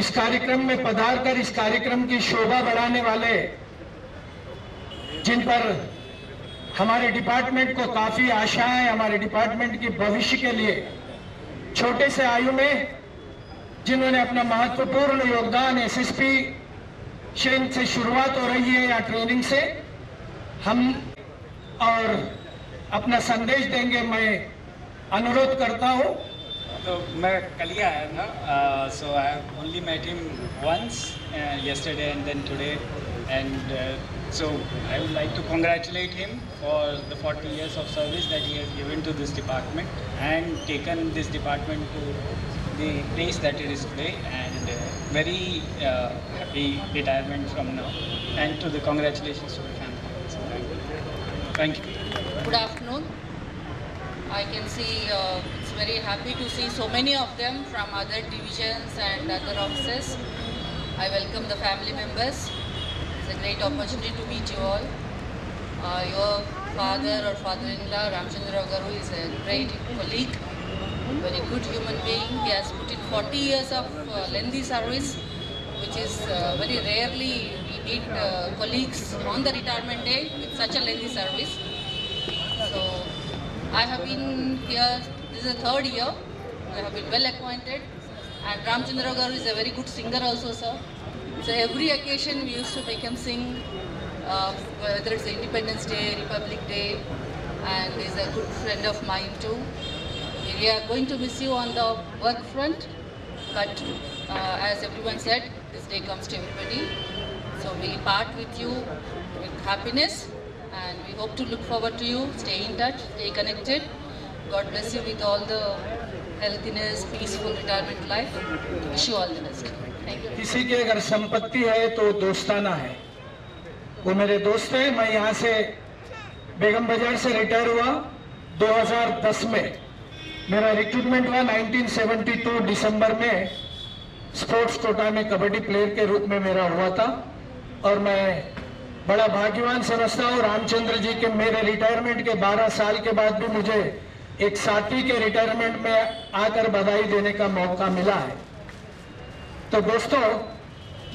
इस कार्यक्रम में पधार कर इस कार्यक्रम की शोभा बढ़ाने वाले, जिन पर हमारे डिपार्टमेंट को काफी आशा है, हमारे डिपार्टमेंट के भविष्य के लिए छोटे से आयु में जिन्होंने अपना महत्वपूर्ण योगदान एसएसपी से शुरुआत हो रही है या ट्रेनिंग से, हम और अपना संदेश देंगे। मैं अनुरोध करता हूँ। तो मैं कल ही आया था, so I have only met him once yesterday and then today, and so I would like to congratulate him for the 40 years of service that he has given to this department and taken this department to the place that it is today, and very happy retirement from now, and to the congratulations to the family. So, thank you. Good afternoon. I can see it's very happy to see so many of them from other divisions and other offices. I welcome the family members. It's a great opportunity to meet you all. Your father or father-in-law Ramchandra Garu is a great colleague, very good human being. He has put in 40 years of lengthy service, which is very rarely we meet colleagues on the retirement day with such a lengthy service. So I have been here, this is the third year. I have been well acquainted, and Ramchandra Garu is a very good singer also, sir. So every occasion we used to make him sing, whether it's Independence Day, Republic Day, and he's a good friend of mine too. We are going to miss you on the work front, but as everyone said, this day comes to everybody. So we part with you with happiness, and we hope to look forward to you. Stay in touch, stay connected. God bless you with all the healthiness, peaceful retirement life. Wish you all the best. Thank you. किसी की अगर संपत्ति है तो दोस्ताना है। वो मेरे दोस्त हैं। मैं यहाँ से बेगम बाजार से रिटायर हुआ 2010 में। मेरा रिक्रूटमेंट हुआ 1972 दिसंबर में। स्पोर्ट्स कोटा में कबड्डी प्लेयर के रूप में मेरा हुआ था, और मैं बड़ा भाग्यवान समझता हूँ रामचंद्र जी के मेरे रिटायरमेंट के 12 साल के बाद भी मुझे एक साथी के रिटायरमेंट में आकर बधाई देने का मौका मिला है। तो दोस्तों,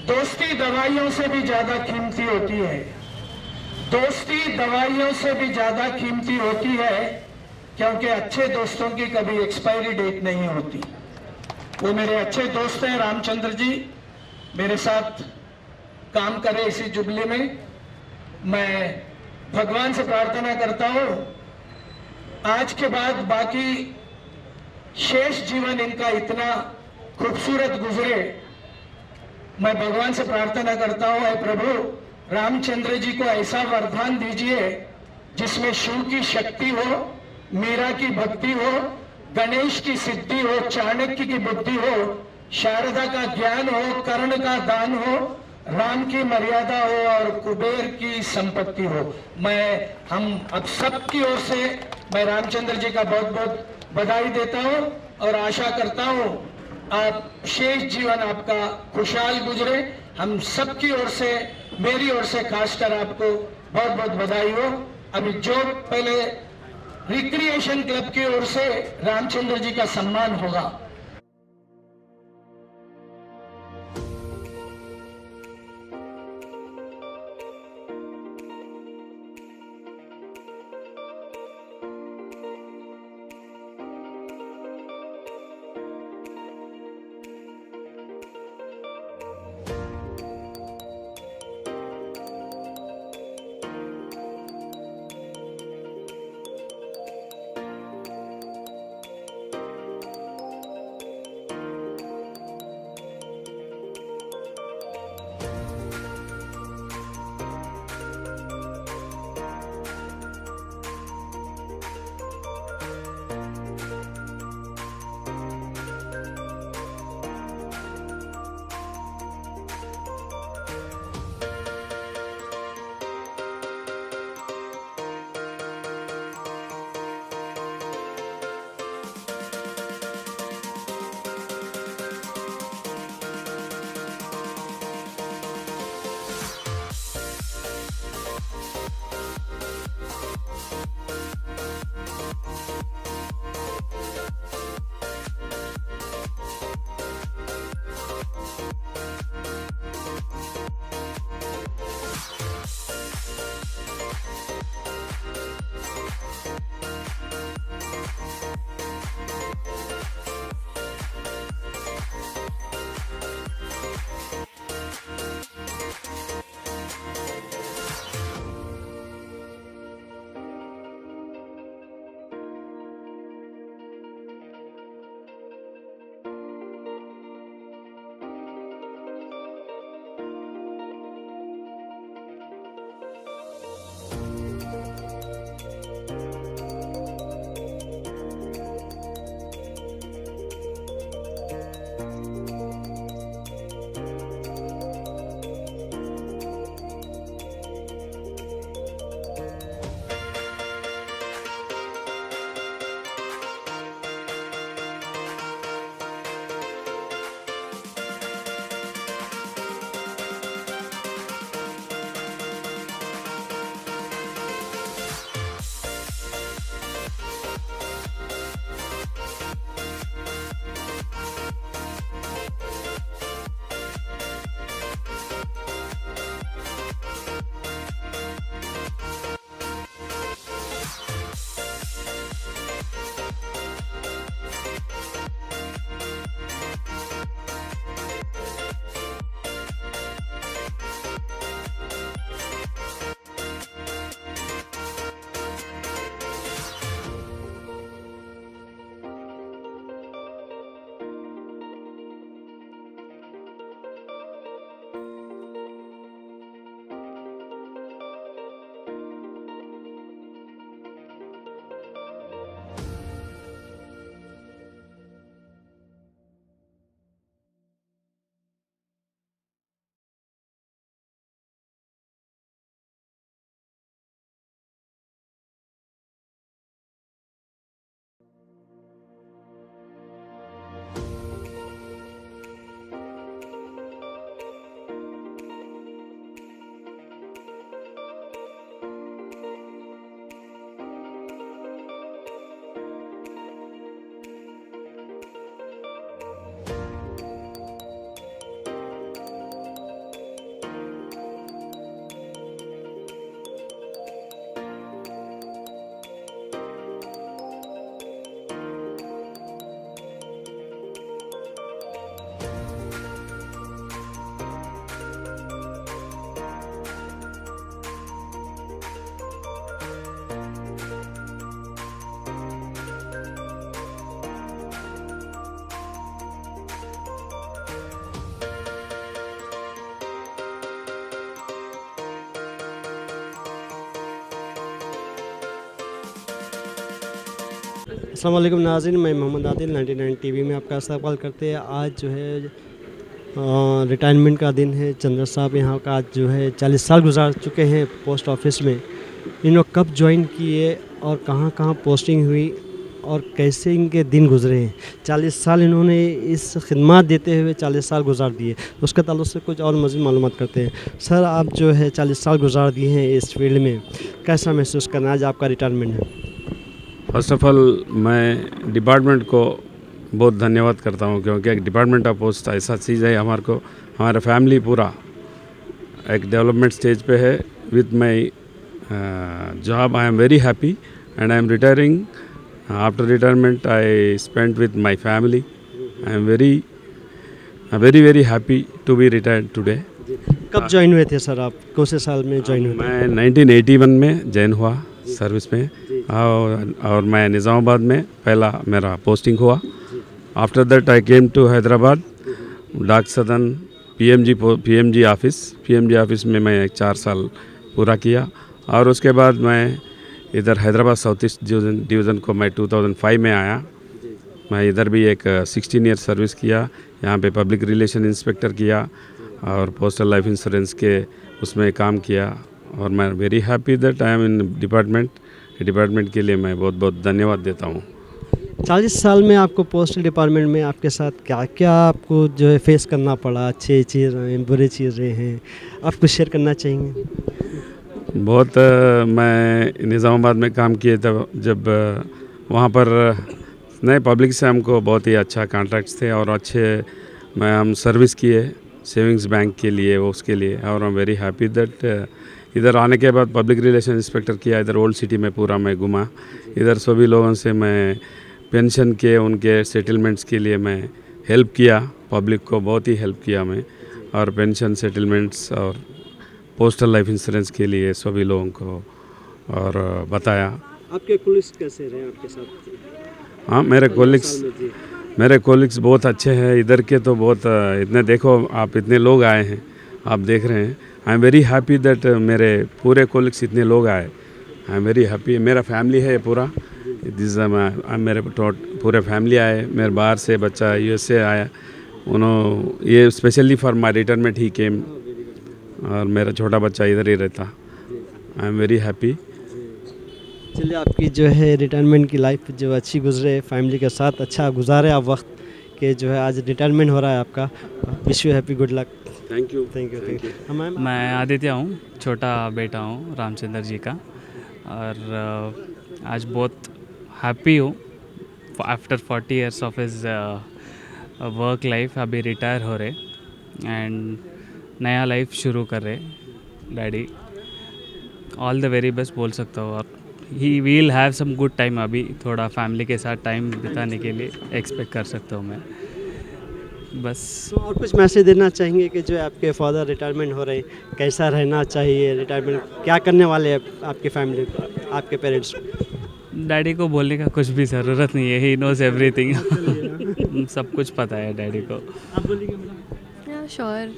दोस्ती दवाइयों से भी ज्यादा कीमती होती है। दोस्ती दवाइयों से भी ज्यादा कीमती होती है, क्योंकि अच्छे दोस्तों की कभी एक्सपायरी डेट नहीं होती। वो मेरे अच्छे दोस्त हैं रामचंद्र जी, मेरे साथ काम करे इसी जुबली में। मैं भगवान से प्रार्थना करता हूँ आज के बाद बाकी शेष जीवन इनका इतना खूबसूरत गुजरे। मैं भगवान से प्रार्थना करता हूँ, हे प्रभु रामचंद्र जी को ऐसा वरदान दीजिए जिसमें शिव की शक्ति हो, मीरा की भक्ति हो, गणेश की सिद्धि हो, चाणक्य की बुद्धि हो, शारदा का ज्ञान हो, कर्ण का दान हो, राम की मर्यादा हो और कुबेर की संपत्ति हो। हम अब सबकी ओर से मैं रामचंद्र जी का बहुत बहुत बधाई देता हूँ और आशा करता हूँ आप शेष जीवन आपका खुशहाल गुजरे। हम सबकी ओर से, मेरी ओर से खासकर आपको बहुत बहुत बधाई हो। अभी जो पहले रिक्रिएशन क्लब की ओर से रामचंद्र जी का सम्मान होगा। अस्सलाम वालेकुम नाज़रीन, मैं मोहम्मद आदिल 99 टीवी में आपका इस्तकबाल करते हैं। आज जो है रिटायरमेंट का दिन है। चंद्र साहब यहाँ का आज जो है 40 साल गुजार चुके हैं पोस्ट ऑफिस में। इन्होंने कब ज्वाइन किए और कहाँ कहाँ पोस्टिंग हुई और कैसे इनके दिन गुजरे हैं। 40 साल इन्होंने इस खिदमत देते हुए 40 साल गुजार दिए। उसके ताल्लुक़ से कुछ और मज़ीद मालूमात करते हैं। सर, आप जो है 40 साल गुजार दिए हैं इस फील्ड में, कैसा महसूस करना आज आपका रिटायरमेंट है? फर्स्ट ऑफ ऑल मैं डिपार्टमेंट को बहुत धन्यवाद करता हूँ, क्योंकि एक डिपार्टमेंट ऑफ पोस्ट ऐसा चीज़ है हमारे को, हमारा फैमिली पूरा एक डेवलपमेंट स्टेज पे है। With my job I am very happy and I am retiring. After retirement I spent with my family. I am very happy to be retired today. कब ज्वाइन हुए थे सर आप? कौन से साल में ज्वाइन हुए थे? मैं 1981 में ज्वाइन हुआ सर्विस में, और मैं निज़ामाबाद में पहला मेरा पोस्टिंग हुआ। After that I came to Hyderabad, Dak Sadan, PMG office में मैं 4 साल पूरा किया। और उसके बाद मैं इधर हैदराबाद साउथ ईस्ट डिवीज़न को मैं 2005 में आया। मैं इधर भी एक 16 ईयर सर्विस किया। यहाँ पे पब्लिक रिलेशन इंस्पेक्टर किया और पोस्टल लाइफ इंश्योरेंस के उसमें काम किया। और मैं very happy that I am in department के लिए मैं बहुत बहुत धन्यवाद देता हूँ। 40 साल में आपको पोस्टल डिपार्टमेंट में आपके साथ क्या क्या आपको जो है फेस करना पड़ा? अच्छे चीज़ रहे हैं, बुरे चीज़ रहे हैं, आप कुछ शेयर करना चाहेंगे? बहुत मैं निज़ामाबाद में काम किए तब, जब वहाँ पर नए पब्लिक से हमको बहुत ही अच्छा कॉन्ट्रैक्ट्स थे और अच्छे हम सर्विस किए सेविंग्स बैंक के लिए, उसके लिए। और आई एम वेरी हैप्पी दैट इधर आने के बाद पब्लिक रिलेशन इंस्पेक्टर किया। इधर ओल्ड सिटी में पूरा मैं घुमा। इधर सभी लोगों से मैं पेंशन के उनके सेटलमेंट्स के लिए मैं हेल्प किया। पब्लिक को बहुत ही हेल्प किया मैं, और पेंशन सेटलमेंट्स और पोस्टल लाइफ इंश्योरेंस के लिए सभी लोगों को और बताया। आपके कोलिग्स कैसे रहे आपके साथ? हाँ, मेरे कोलिग्स बहुत अच्छे हैं इधर के। तो बहुत इतने, देखो आप इतने लोग आए हैं, आप देख रहे हैं। आई एम वेरी हैप्पी दैट मेरे पूरे कोलिग्स इतने लोग आए। आई एम वेरी हैप्पी। मेरा फैमिली है पूरा, मेरे पूरे फैमिली आए। मेरे बाहर से बच्चा यूएसए आया, उन्होंने ये स्पेशली फॉर माई रिटायरमेंट ही केम, और मेरा छोटा बच्चा इधर ही रहता। आई एम वेरी हैप्पी। चलिए, आपकी जो है रिटायरमेंट की लाइफ जो अच्छी गुजरे, फैमिली के साथ अच्छा गुजारे आप वक्त के, जो है आज रिटायरमेंट हो रहा है आपका। Wish you happy, good luck. Thank you. मैं आदित्य हूँ, छोटा बेटा हूँ रामचंद्र जी का, और आज बहुत हैप्पी हूँ। आफ्टर 40 years of his work life अभी रिटायर हो रहे एंड नया लाइफ शुरू कर रहे daddy. All the very best बोल सकता हूँ। और he will have some good time. अभी थोड़ा फैमिली के साथ टाइम बिताने के लिए एक्सपेक्ट कर सकता हूँ मैं, बस। तो और कुछ मैसेज देना चाहेंगे कि जो आपके फादर रिटायरमेंट हो रहे, कैसा रहना चाहिए रिटायरमेंट, क्या करने वाले हैं आपके फैमिली, आपके पेरेंट्स? डैडी को बोलने का कुछ भी ज़रूरत नहीं है, ही नोज एवरीथिंग। सब कुछ पता है डैडी को। आप बोलिए madam. Yeah, sure.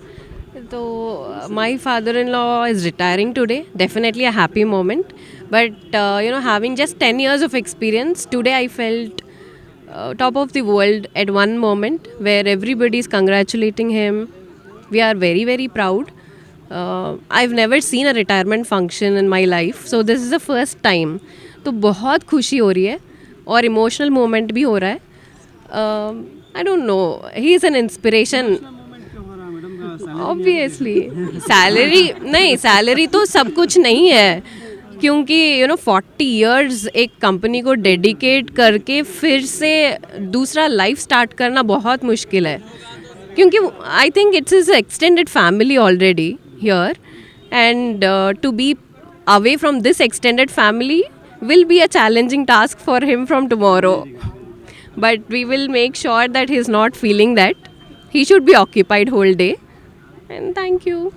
So, my father-in-law is retiring today. Definitely a happy moment. But, having just 10 years of experience, today I felt top of the world at one moment where everybody is congratulating him. We are very, very proud. I've never seen a retirement function in my life. So, this is the first time. तो बहुत खुशी हो रही है और emotional moment भी हो रहा है। I don't know, he is an inspiration obviously. Salary तो सब कुछ नहीं है, क्योंकि 40 इयर्स एक कंपनी को डेडिकेट करके फिर से दूसरा लाइफ स्टार्ट करना बहुत मुश्किल है, क्योंकि I think it's is extended family already here, and to be away from this extended family will be a challenging task for him from tomorrow. But we will make sure that he's not feeling that. He should be occupied whole day. And thank you.